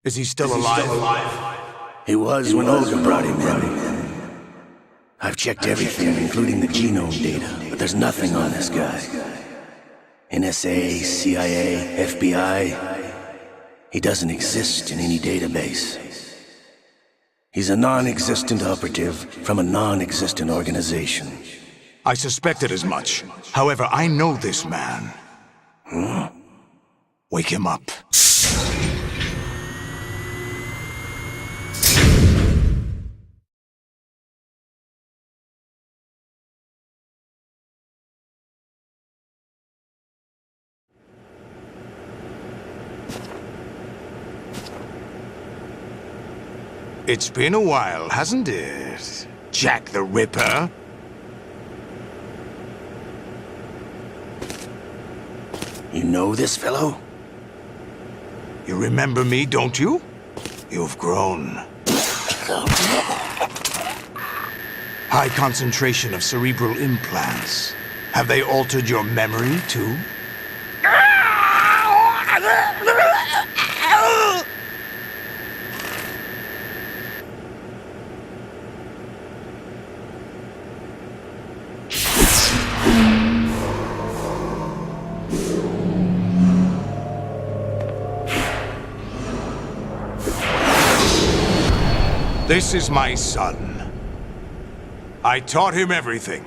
Is he still alive? He was when Olga brought him in. I've checked everything, including the genome data, but there's nothing on this guy. NSA, CIA, FBI, he doesn't exist in any database. He's a non-existent operative from a non-existent organization. I suspected as much. However, I know this man. Wake him up. It's been a while, hasn't it, Jack the Ripper? You know this fellow? You remember me, don't you? You've grown. High concentration of cerebral implants. Have they altered your memory, too? This is my son. I taught him everything.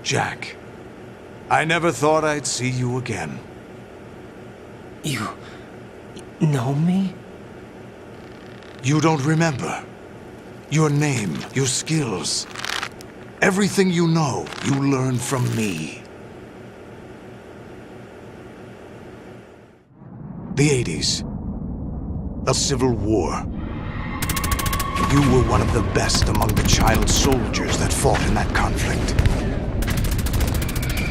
Jack, I never thought I'd see you again. You know me? You don't remember. Your name, your skills. Everything you know, you learned from me. The 80s. A civil war. You were one of the best among the child soldiers that fought in that conflict.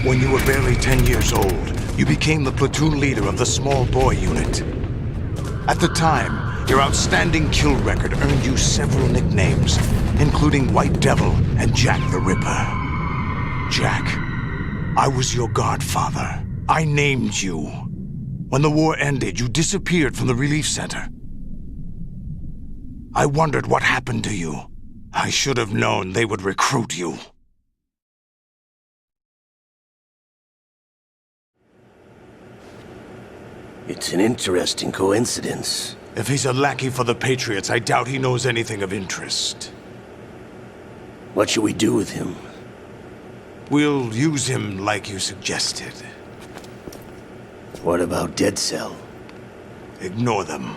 When you were barely 10 years old, you became the platoon leader of the small boy unit. At the time, your outstanding kill record earned you several nicknames, including White Devil and Jack the Ripper. Jack, I was your godfather. I named you. When the war ended, you disappeared from the relief center. I wondered what happened to you. I should have known they would recruit you. It's an interesting coincidence. If he's a lackey for the Patriots, I doubt he knows anything of interest. What should we do with him? We'll use him like you suggested. What about Dead Cell? Ignore them.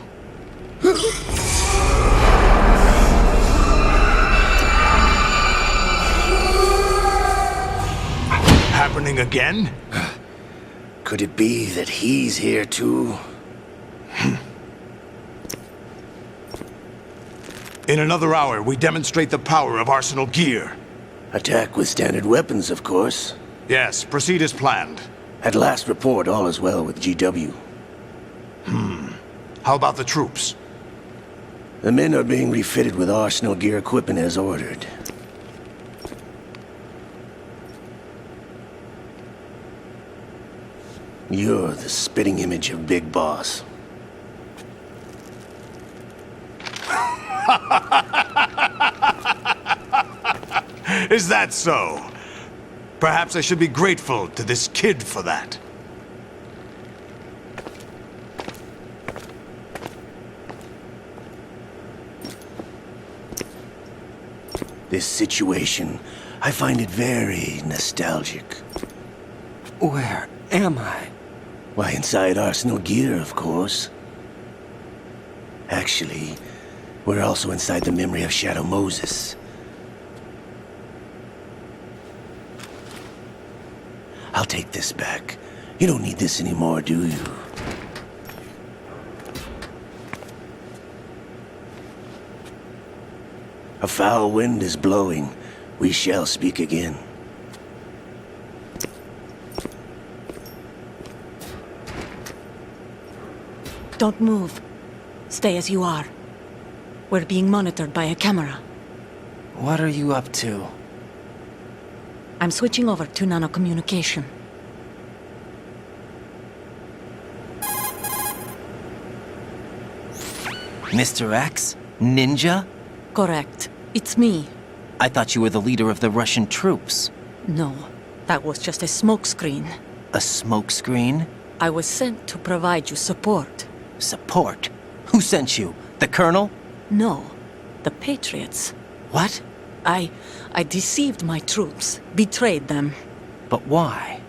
Happening again? Could it be that he's here too? In another hour, we demonstrate the power of Arsenal gear. Attack with standard weapons, of course. Yes, proceed as planned. At last report, all is well with GW. How about the troops? The men are being refitted with Arsenal gear equipment as ordered. You're the spitting image of Big Boss. Is that so? Perhaps I should be grateful to this kid for that. This situation, I find it very nostalgic. Where am I? Why, inside Arsenal gear, of course. Actually, we're also inside the memory of Shadow Moses. I'll take this back. You don't need this anymore, do you? A foul wind is blowing. We shall speak again. Don't move. Stay as you are. We're being monitored by a camera. What are you up to? I'm switching over to nanocommunication. Mr. X? Ninja? Correct. It's me. I thought you were the leader of the Russian troops. No, that was just a smokescreen. A smokescreen? I was sent to provide you support. Support? Who sent you? The Colonel? No, the Patriots. What? I deceived my troops, betrayed them. But why?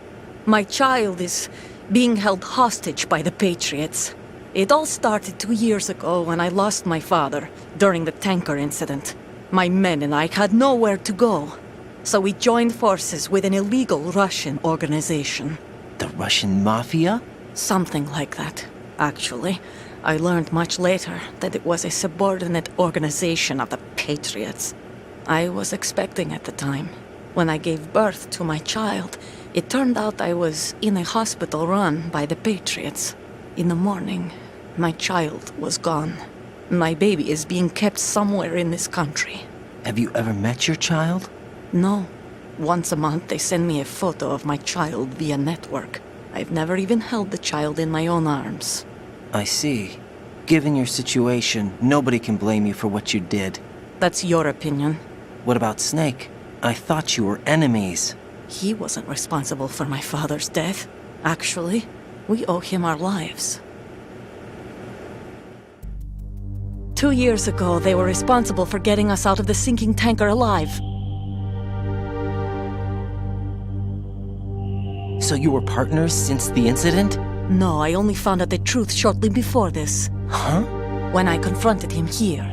My child is being held hostage by the Patriots. It all started 2 years ago when I lost my father during the tanker incident. My men and I had nowhere to go, so we joined forces with an illegal Russian organization. The Russian Mafia? Something like that, actually. I learned much later that it was a subordinate organization of the Patriots. I was expecting at the time. When I gave birth to my child, it turned out I was in a hospital run by the Patriots. In the morning, my child was gone. My baby is being kept somewhere in this country. Have you ever met your child? No. Once a month they send me a photo of my child via network. I've never even held the child in my own arms. I see. Given your situation, nobody can blame you for what you did. That's your opinion. What about Snake? I thought you were enemies. He wasn't responsible for my father's death. Actually, we owe him our lives. 2 years ago, they were responsible for getting us out of the sinking tanker alive. So you were partners since the incident? No, I only found out the truth shortly before this. Huh? When I confronted him here.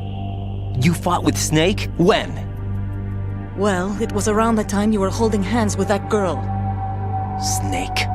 You fought with Snake? When? Well, it was around the time you were holding hands with that girl. Snake.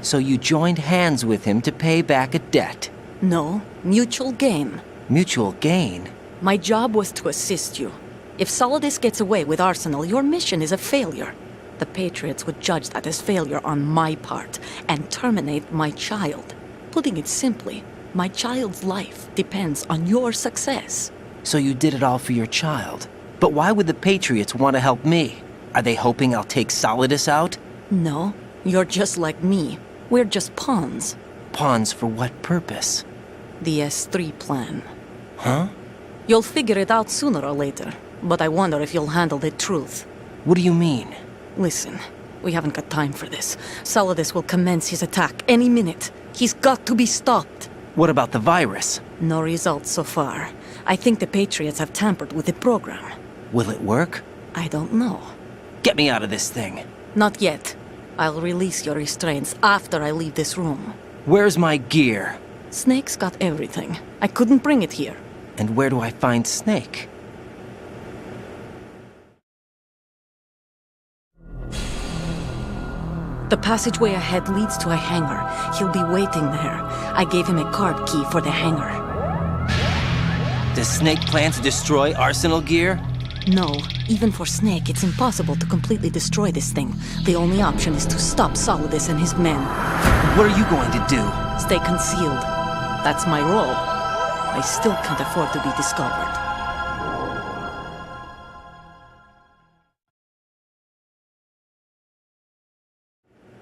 So you joined hands with him to pay back a debt? No, mutual gain. Mutual gain? My job was to assist you. If Solidus gets away with Arsenal, your mission is a failure. The Patriots would judge that as failure on my part and terminate my child. Putting it simply, my child's life depends on your success. So you did it all for your child. But why would the Patriots want to help me? Are they hoping I'll take Solidus out? No, you're just like me. We're just pawns. Pawns for what purpose? The S3 plan. Huh? You'll figure it out sooner or later, but I wonder if you'll handle the truth. What do you mean? Listen, we haven't got time for this. Solidus will commence his attack any minute. He's got to be stopped. What about the virus? No results so far. I think the Patriots have tampered with the program. Will it work? I don't know. Get me out of this thing. Not yet. I'll release your restraints after I leave this room. Where's my gear? Snake's got everything. I couldn't bring it here. And where do I find Snake? The passageway ahead leads to a hangar. He'll be waiting there. I gave him a card key for the hangar. Does Snake plan to destroy Arsenal gear? No, even for Snake, it's impossible to completely destroy this thing. The only option is to stop Solidus and his men. What are you going to do? Stay concealed. That's my role. I still can't afford to be discovered.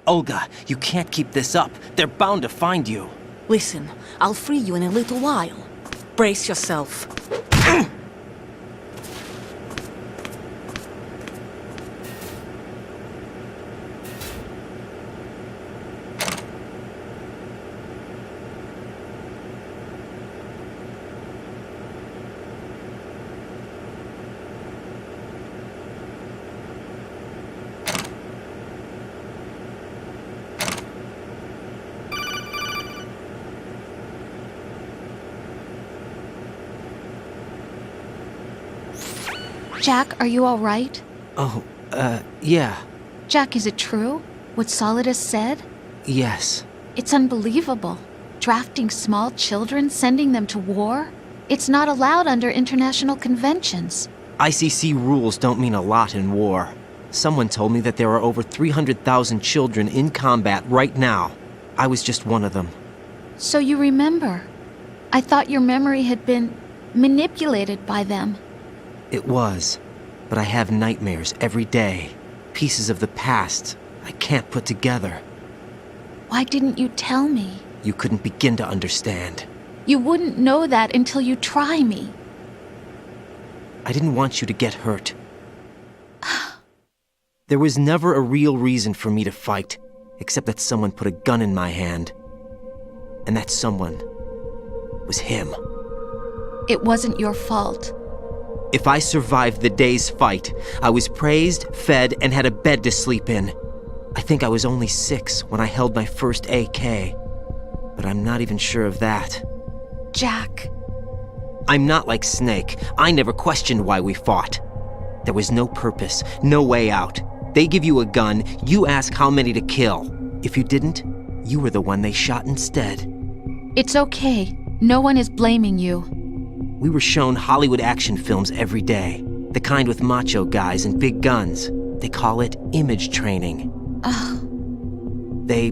Olga, you can't keep this up. They're bound to find you. Listen, I'll free you in a little while. Brace yourself. Jack, are you all right? Oh, yeah. Jack, is it true? What Solidus said? Yes. It's unbelievable. Drafting small children, sending them to war? It's not allowed under international conventions. ICC rules don't mean a lot in war. Someone told me that there are over 300,000 children in combat right now. I was just one of them. So you remember? I thought your memory had been manipulated by them. It was, but I have nightmares every day. Pieces of the past I can't put together. Why didn't you tell me? You couldn't begin to understand. You wouldn't know that until you try me. I didn't want you to get hurt. There was never a real reason for me to fight, except that someone put a gun in my hand. And that someone was him. It wasn't your fault. If I survived the day's fight, I was praised, fed, and had a bed to sleep in. I think I was only 6 when I held my first AK. But I'm not even sure of that. Jack. I'm not like Snake. I never questioned why we fought. There was no purpose, no way out. They give you a gun, you ask how many to kill. If you didn't, you were the one they shot instead. It's okay. No one is blaming you. We were shown Hollywood action films every day. The kind with macho guys and big guns. They call it image training. They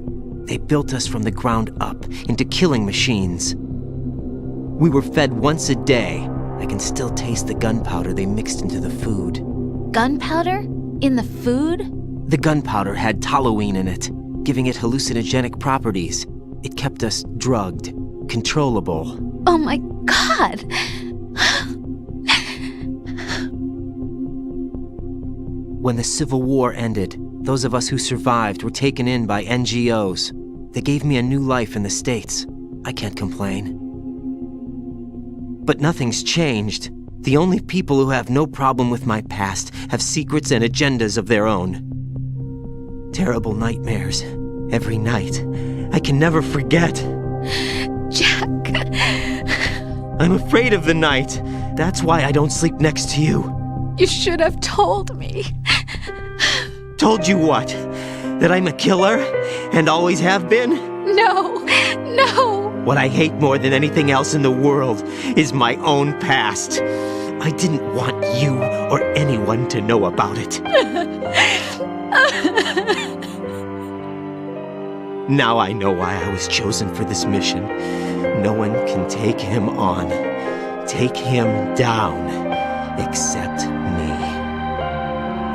built us from the ground up into killing machines. We were fed once a day. I can still taste the gunpowder they mixed into the food. Gunpowder? In the food? The gunpowder had toluene in it, giving it hallucinogenic properties. It kept us drugged, controllable. Oh my God! When the Civil War ended, those of us who survived were taken in by NGOs. They gave me a new life in the States. I can't complain. But nothing's changed. The only people who have no problem with my past have secrets and agendas of their own. Terrible nightmares. Every night. I can never forget. Jack. I'm afraid of the night. That's why I don't sleep next to you. You should have told me. Told you what? That I'm a killer? And always have been? No. What I hate more than anything else in the world is my own past. I didn't want you or anyone to know about it. Now I know why I was chosen for this mission. No one can take him on, take him down, except me.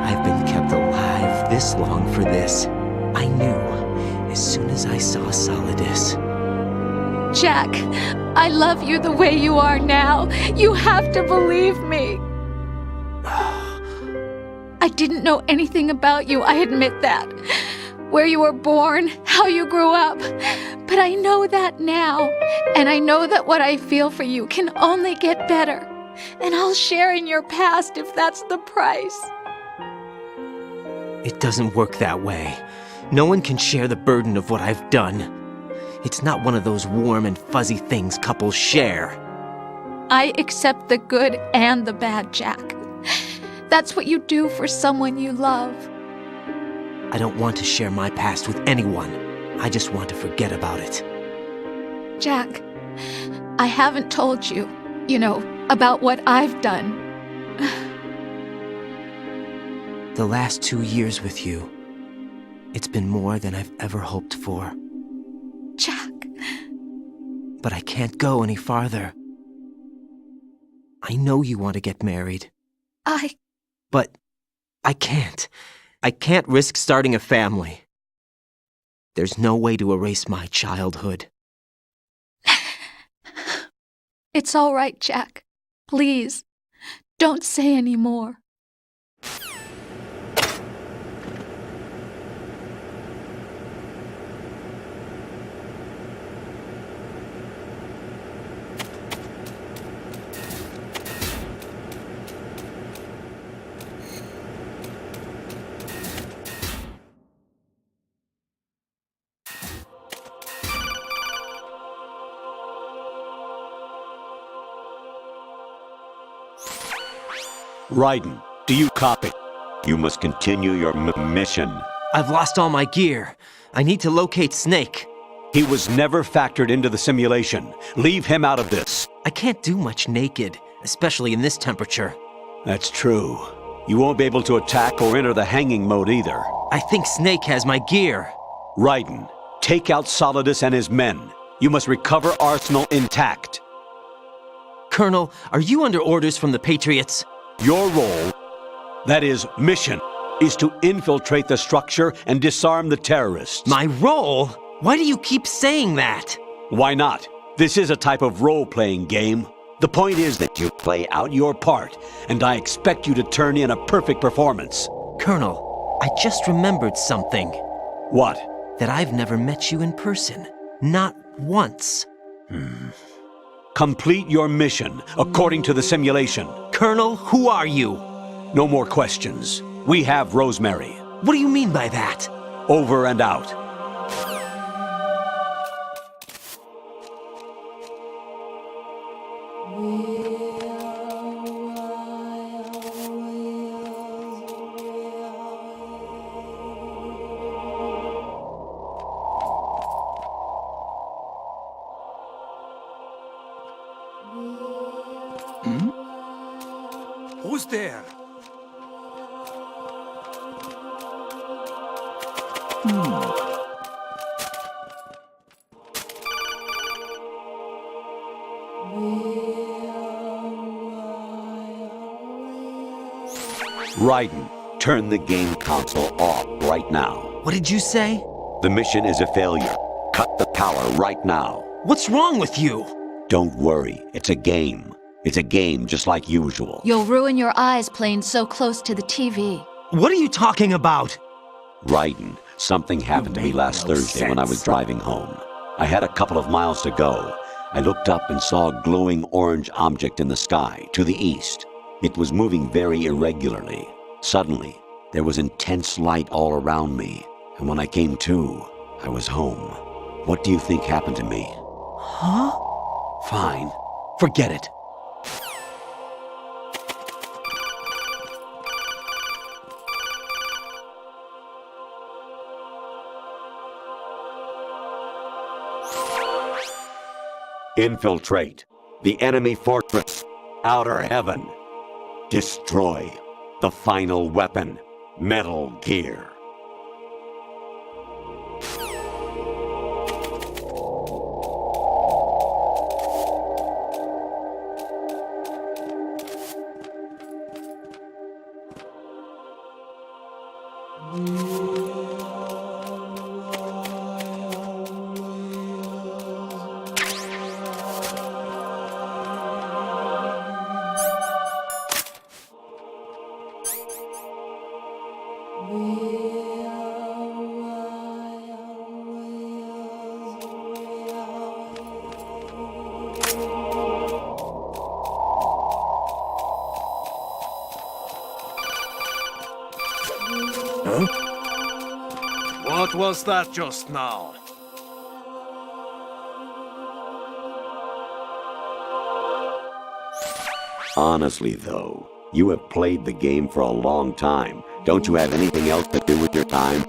I've been kept alive this long for this. I knew as soon as I saw Solidus. Jack, I love you the way you are now. You have to believe me. I didn't know anything about you, I admit that. Where you were born, how you grew up. But I know that now. And I know that what I feel for you can only get better. And I'll share in your past if that's the price. It doesn't work that way. No one can share the burden of what I've done. It's not one of those warm and fuzzy things couples share. I accept the good and the bad, Jack. That's what you do for someone you love. I don't want to share my past with anyone. I just want to forget about it. Jack, I haven't told you, about what I've done. The last 2 years with you, it's been more than I've ever hoped for. Jack. But I can't go any farther. I know you want to get married. But I can't. I can't risk starting a family. There's no way to erase my childhood. It's all right, Jack. Please, don't say any more. Raiden, do you copy? You must continue your mission. I've lost all my gear. I need to locate Snake. He was never factored into the simulation. Leave him out of this. I can't do much naked, especially in this temperature. That's true. You won't be able to attack or enter the hanging mode either. I think Snake has my gear. Raiden, take out Solidus and his men. You must recover Arsenal intact. Colonel, are you under orders from the Patriots? Your role, that is, mission, is to infiltrate the structure and disarm the terrorists. My role? Why do you keep saying that? Why not? This is a type of role-playing game. The point is that you play out your part, and I expect you to turn in a perfect performance. Colonel, I just remembered something. What? That I've never met you in person. Not once. Complete your mission, according to the simulation. Colonel, who are you? No more questions. We have Rosemary. What do you mean by that? Over and out. Who's there? Raiden, turn the game console off right now. What did you say? The mission is a failure. Cut the power right now. What's wrong with you? Don't worry, it's a game. It's a game just like usual. You'll ruin your eyes playing so close to the TV. What are you talking about? Raiden, something happened to me last Thursday when I was driving home. I had a couple of miles to go. I looked up and saw a glowing orange object in the sky to the east. It was moving very irregularly. Suddenly, there was intense light all around me, and when I came to, I was home. What do you think happened to me? Huh? Fine. Forget it. Infiltrate the enemy fortress, Outer Heaven. Destroy the final weapon, Metal Gear. What was that just now? Honestly, though, you have played the game for a long time. Don't you have anything else to do with your time?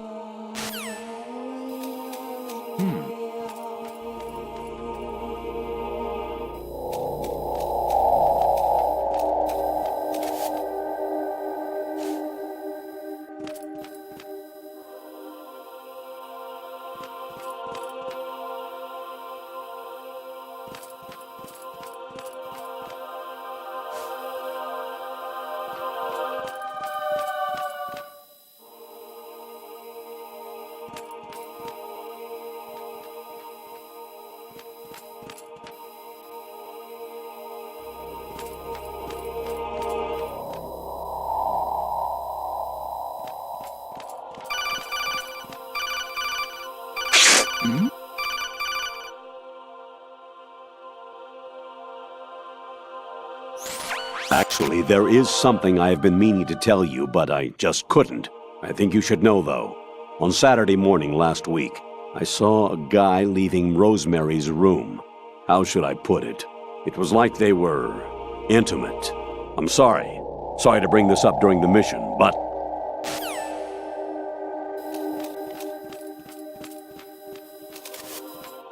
Actually, there is something I have been meaning to tell you, but I just couldn't. I think you should know, though. On Saturday morning last week, I saw a guy leaving Rosemary's room. How should I put it? It was like they were intimate. I'm sorry. Sorry to bring this up during the mission, but...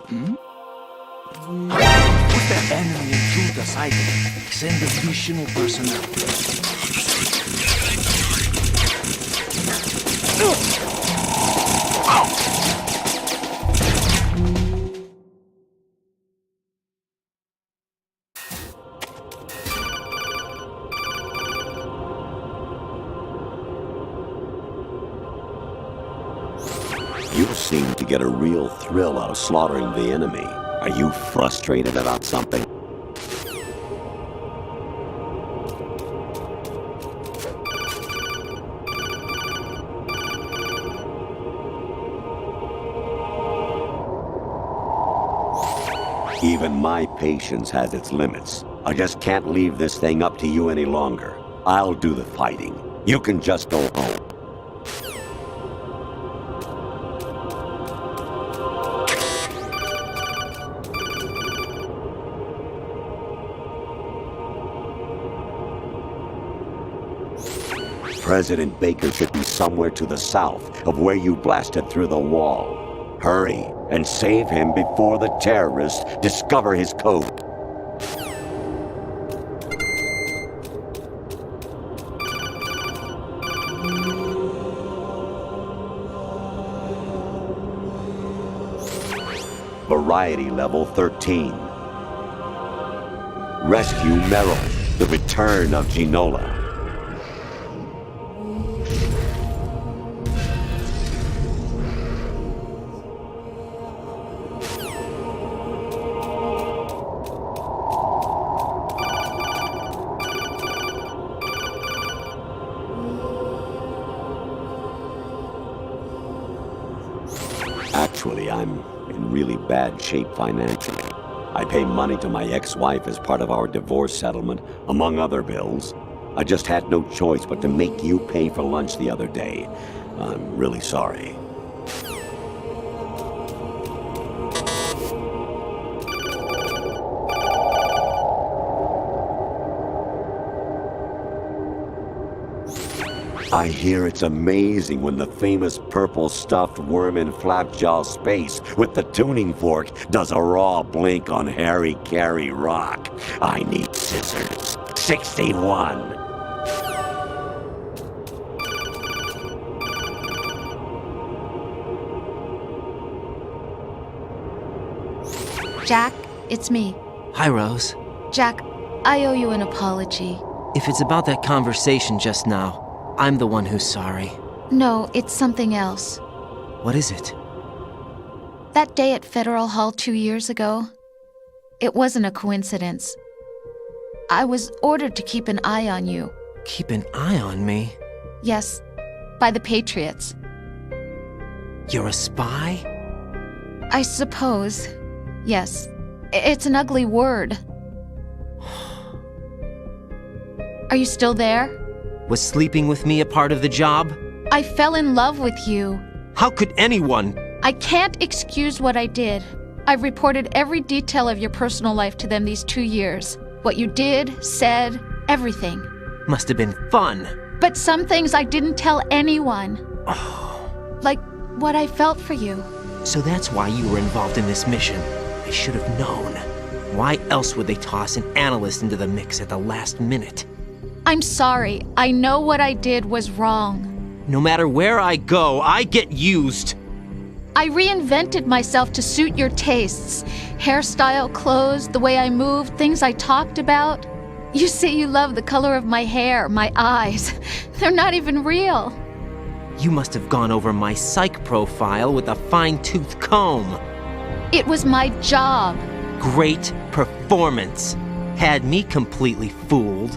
Put the enemy intruders item. Send additional personnel. You seem to get a real thrill out of slaughtering the enemy. Are you frustrated about something? Even my patience has its limits. I just can't leave this thing up to you any longer. I'll do the fighting. You can just go home. President Baker should be somewhere to the south of where you blasted through the wall. Hurry and save him before the terrorists discover his code. Variety level 13. Rescue Merrill, the return of Ginola. Actually, I'm in really bad shape financially. I pay money to my ex-wife as part of our divorce settlement, among other bills. I just had no choice but to make you pay for lunch the other day. I'm really sorry. I hear it's amazing when the famous purple stuffed worm in Flapjaw Space with the tuning fork does a raw blink on Harry Carey Rock. I need scissors. 61. Jack, it's me. Hi, Rose. Jack, I owe you an apology. If it's about that conversation just now, I'm the one who's sorry. No, it's something else. What is it? That day at Federal Hall 2 years ago, it wasn't a coincidence. I was ordered to keep an eye on you. Keep an eye on me? Yes, by the Patriots. You're a spy? I suppose. Yes. It's an ugly word. Are you still there? Was sleeping with me a part of the job? I fell in love with you. How could anyone? I can't excuse what I did. I've reported every detail of your personal life to them these 2 years. What you did, said, everything. Must have been fun. But some things I didn't tell anyone. Like what I felt for you. So that's why you were involved in this mission. I should have known. Why else would they toss an analyst into the mix at the last minute? I'm sorry. I know what I did was wrong. No matter where I go, I get used. I reinvented myself to suit your tastes. Hairstyle, clothes, the way I moved, things I talked about. You say you love the color of my hair, my eyes. They're not even real. You must have gone over my psych profile with a fine-tooth comb. It was my job. Great performance. Had me completely fooled.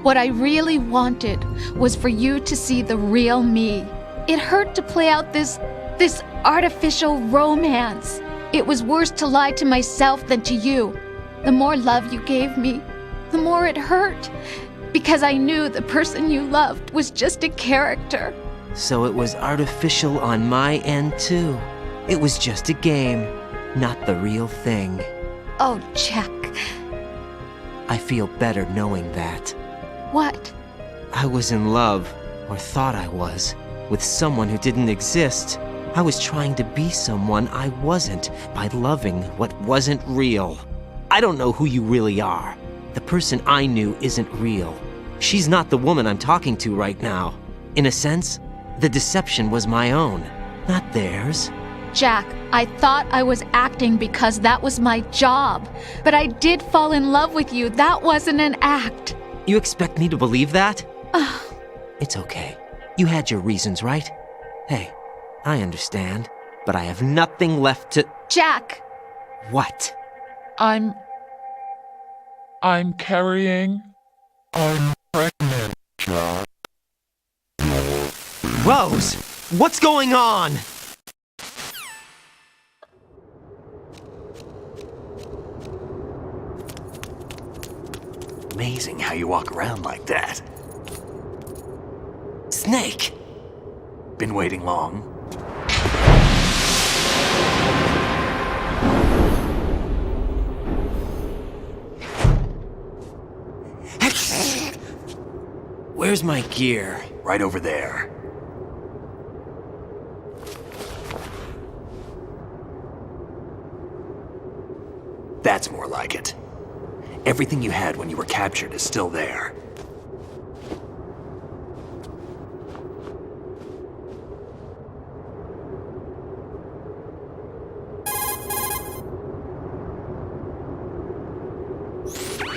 What I really wanted was for you to see the real me. It hurt to play out this artificial romance. It was worse to lie to myself than to you. The more love you gave me, the more it hurt. Because I knew the person you loved was just a character. So it was artificial on my end too. It was just a game, not the real thing. Oh, Jack. I feel better knowing that. What? I was in love, or thought I was, with someone who didn't exist. I was trying to be someone I wasn't by loving what wasn't real. I don't know who you really are. The person I knew isn't real. She's not the woman I'm talking to right now. In a sense, the deception was my own, not theirs. Jack, I thought I was acting because that was my job. But I did fall in love with you. That wasn't an act. You expect me to believe that? It's okay. You had your reasons, right? Hey, I understand. but I have nothing left to... Jack! What? I'm carrying. I'm pregnant, Jack. Rose! What's going on? Amazing how you walk around like that. Snake! Been waiting long? Where's my gear? Right over there. That's more like it. Everything you had when you were captured is still there.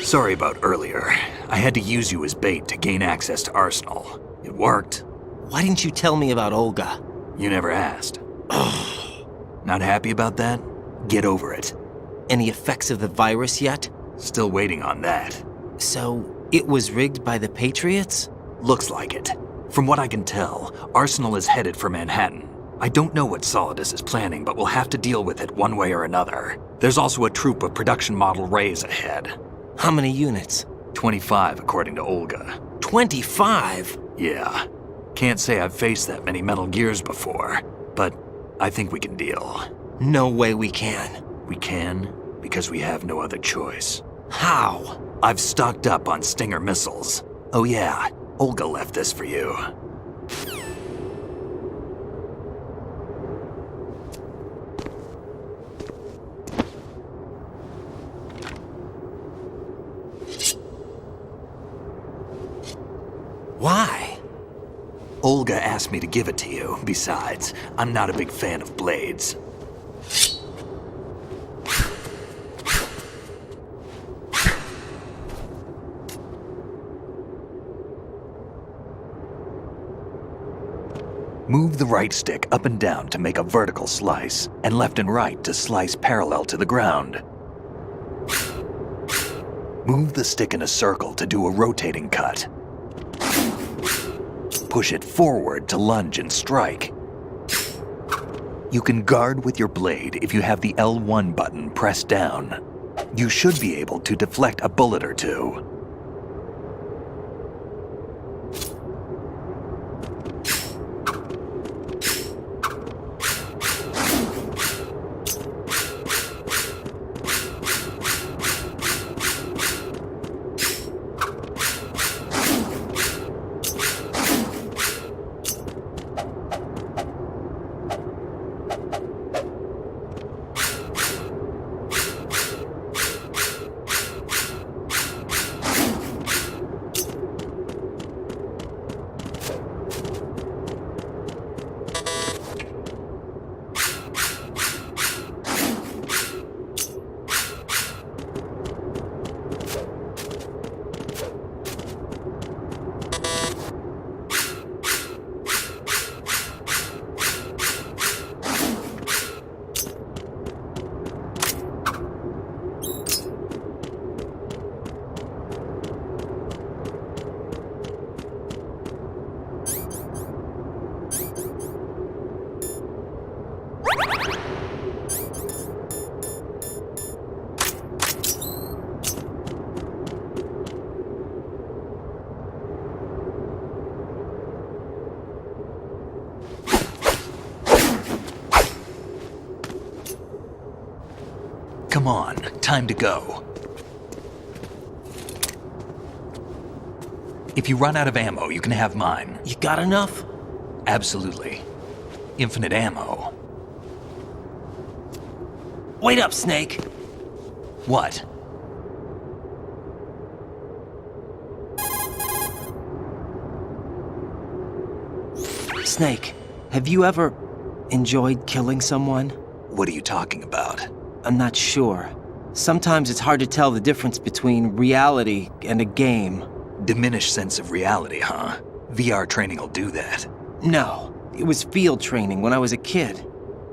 Sorry about earlier. I had to use you as bait to gain access to Arsenal. It worked. Why didn't you tell me about Olga? You never asked. Not happy about that? Get over it. Any effects of the virus yet? Still waiting on that. So, it was rigged by the Patriots? Looks like it. From what I can tell, Arsenal is headed for Manhattan. I don't know what Solidus is planning, but we'll have to deal with it one way or another. There's also a troop of production model Rays ahead. How many units? 25, according to Olga. 25? Yeah. Can't say I've faced that many Metal Gears before, but I think we can deal. No way we can. We can, because we have no other choice. How? I've stocked up on Stinger missiles. Oh yeah, Olga left this for you. Why? Olga asked me to give it to you. Besides, I'm not a big fan of blades. Move the right stick up and down to make a vertical slice, and left and right to slice parallel to the ground. Move the stick in a circle to do a rotating cut. Push it forward to lunge and strike. You can guard with your blade if you have the L1 button pressed down. You should be able to deflect a bullet or two. Come on, time to go. If you run out of ammo, you can have mine. You got enough? Absolutely. Infinite ammo. Wait up, Snake. What? Snake, have you ever enjoyed killing someone? What are you talking about? I'm not sure. Sometimes it's hard to tell the difference between reality and a game. Diminished sense of reality, huh? VR training will do that. No, it was field training when I was a kid.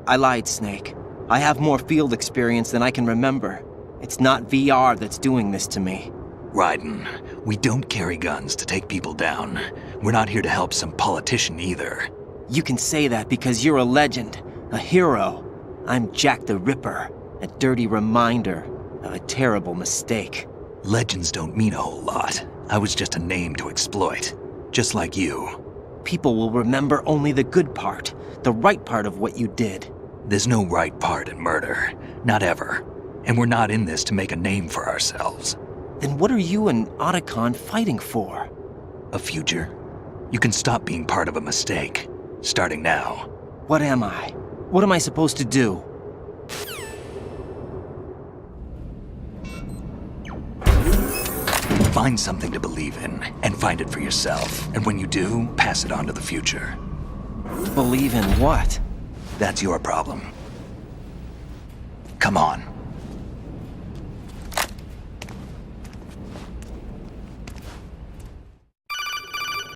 I lied, Snake. I have more field experience than I can remember. It's not VR that's doing this to me. Raiden, we don't carry guns to take people down. We're not here to help some politician either. You can say that because you're a legend, a hero. I'm Jack the Ripper, a dirty reminder of a terrible mistake. Legends don't mean a whole lot. I was just a name to exploit, just like you. People will remember only the good part, the right part of what you did. There's no right part in murder, not ever. And we're not in this to make a name for ourselves. Then what are you and Otacon fighting for? A future. You can stop being part of a mistake, starting now. What am I? What am I supposed to do? Find something to believe in, and find it for yourself. And when you do, pass it on to the future. Believe in what? That's your problem. Come on.